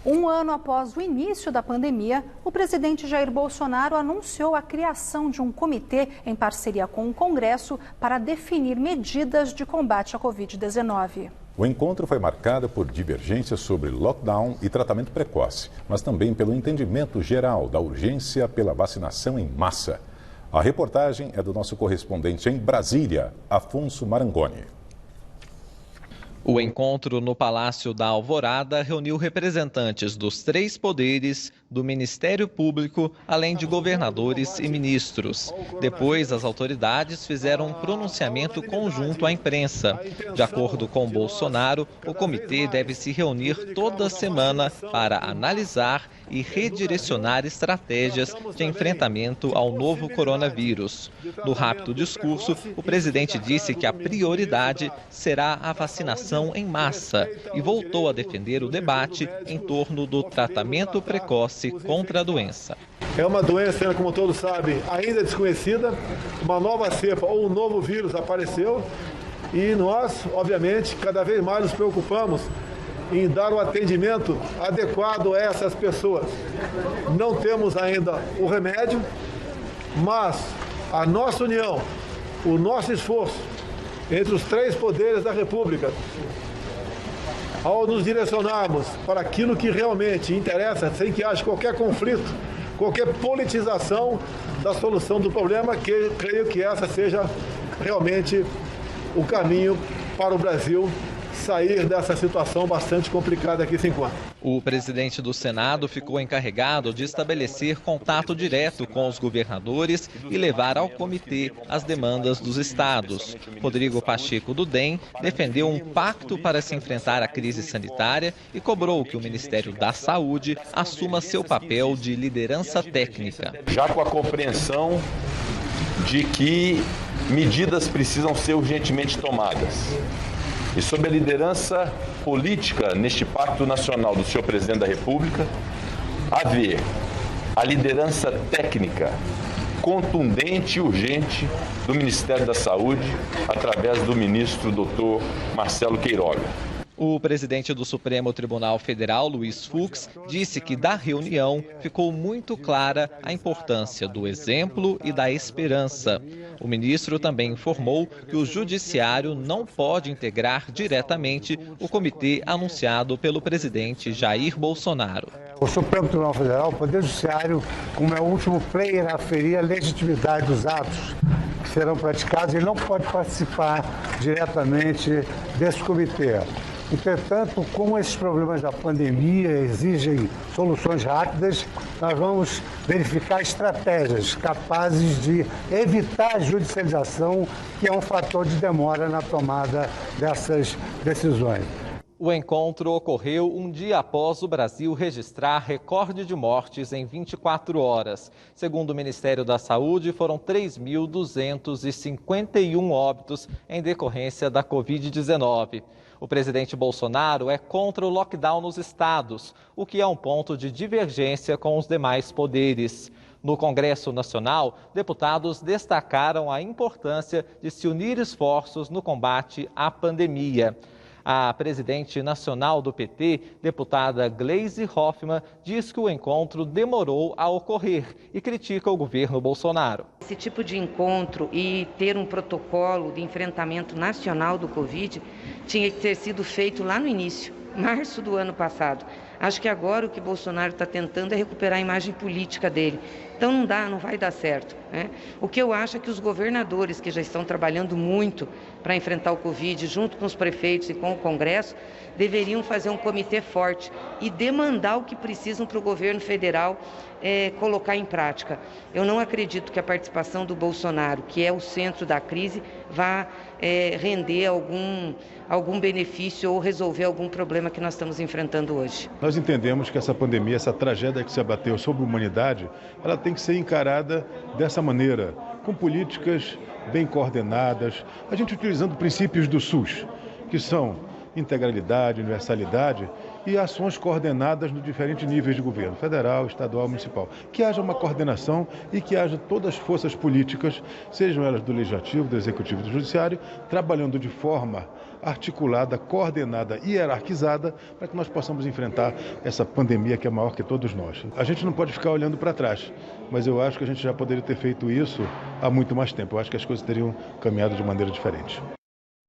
Um ano após o início da pandemia, o presidente Jair Bolsonaro anunciou a criação de um comitê em parceria com o Congresso para definir medidas de combate à Covid-19. O encontro foi marcado por divergências sobre lockdown e tratamento precoce, mas também pelo entendimento geral da urgência pela vacinação em massa. A reportagem é do nosso correspondente em Brasília, Afonso Marangoni. O encontro no Palácio da Alvorada reuniu representantes dos 3 poderes, do Ministério Público, além de governadores e ministros. Depois, as autoridades fizeram um pronunciamento conjunto à imprensa. De acordo com Bolsonaro, o comitê deve se reunir toda semana para analisar e redirecionar estratégias de enfrentamento ao novo coronavírus. No rápido discurso, o presidente disse que a prioridade será a vacinação em massa e voltou a defender o debate em torno do tratamento precoce contra a doença. É uma doença, como todos sabem, ainda desconhecida, uma nova cepa ou um novo vírus apareceu e nós, obviamente, cada vez mais nos preocupamos em dar o atendimento adequado a essas pessoas. Não temos ainda o remédio, mas a nossa união, o nosso esforço entre os 3 poderes da República, ao nos direcionarmos para aquilo que realmente interessa, sem que haja qualquer conflito, qualquer politização da solução do problema, que creio que essa seja realmente o caminho para o Brasil sair dessa situação bastante complicada que se encontra. O presidente do Senado ficou encarregado de estabelecer contato direto com os governadores e levar ao comitê as demandas dos estados. Rodrigo Pacheco, do DEM, defendeu um pacto para se enfrentar a crise sanitária e cobrou que o Ministério da Saúde assuma seu papel de liderança técnica. Já com a compreensão de que medidas precisam ser urgentemente tomadas. E sob a liderança política neste Pacto Nacional do senhor Presidente da República, haver a liderança técnica contundente e urgente do Ministério da Saúde, através do ministro Dr. Marcelo Queiroga. O presidente do Supremo Tribunal Federal, Luiz Fux, disse que da reunião ficou muito clara a importância do exemplo e da esperança. O ministro também informou que o judiciário não pode integrar diretamente o comitê anunciado pelo presidente Jair Bolsonaro. O Supremo Tribunal Federal, o Poder Judiciário, como é o último player a aferir a legitimidade dos atos que serão praticados, ele não pode participar diretamente desse comitê. Entretanto, como esses problemas da pandemia exigem soluções rápidas, nós vamos verificar estratégias capazes de evitar a judicialização, que é um fator de demora na tomada dessas decisões. O encontro ocorreu um dia após o Brasil registrar recorde de mortes em 24 horas. Segundo o Ministério da Saúde, foram 3.251 óbitos em decorrência da Covid-19. O presidente Bolsonaro é contra o lockdown nos estados, o que é um ponto de divergência com os demais poderes. No Congresso Nacional, deputados destacaram a importância de se unir esforços no combate à pandemia. A presidente nacional do PT, deputada Gleisi Hoffmann, diz que o encontro demorou a ocorrer e critica o governo Bolsonaro. Esse tipo de encontro e ter um protocolo de enfrentamento nacional do Covid tinha que ter sido feito lá no início, março do ano passado. Acho que agora o que Bolsonaro está tentando é recuperar a imagem política dele. Então não vai dar certo, né? O que eu acho é que os governadores, que já estão trabalhando muito para enfrentar o Covid, junto com os prefeitos e com o Congresso, deveriam fazer um comitê forte e demandar o que precisam para o governo federal colocar em prática. Eu não acredito que a participação do Bolsonaro, que é o centro da crise, vá render algum benefício ou resolver algum problema que nós estamos enfrentando hoje. Nós entendemos que essa pandemia, essa tragédia que se abateu sobre a humanidade, ela tem que ser encarada dessa maneira, com políticas bem coordenadas, a gente utilizando princípios do SUS, que são integralidade, universalidade e ações coordenadas nos diferentes níveis de governo, federal, estadual, municipal. Que haja uma coordenação e que haja todas as forças políticas, sejam elas do Legislativo, do Executivo e do Judiciário, trabalhando de forma articulada, coordenada e hierarquizada para que nós possamos enfrentar essa pandemia que é maior que todos nós. A gente não pode ficar olhando para trás, mas eu acho que a gente já poderia ter feito isso há muito mais tempo. Eu acho que as coisas teriam caminhado de maneira diferente.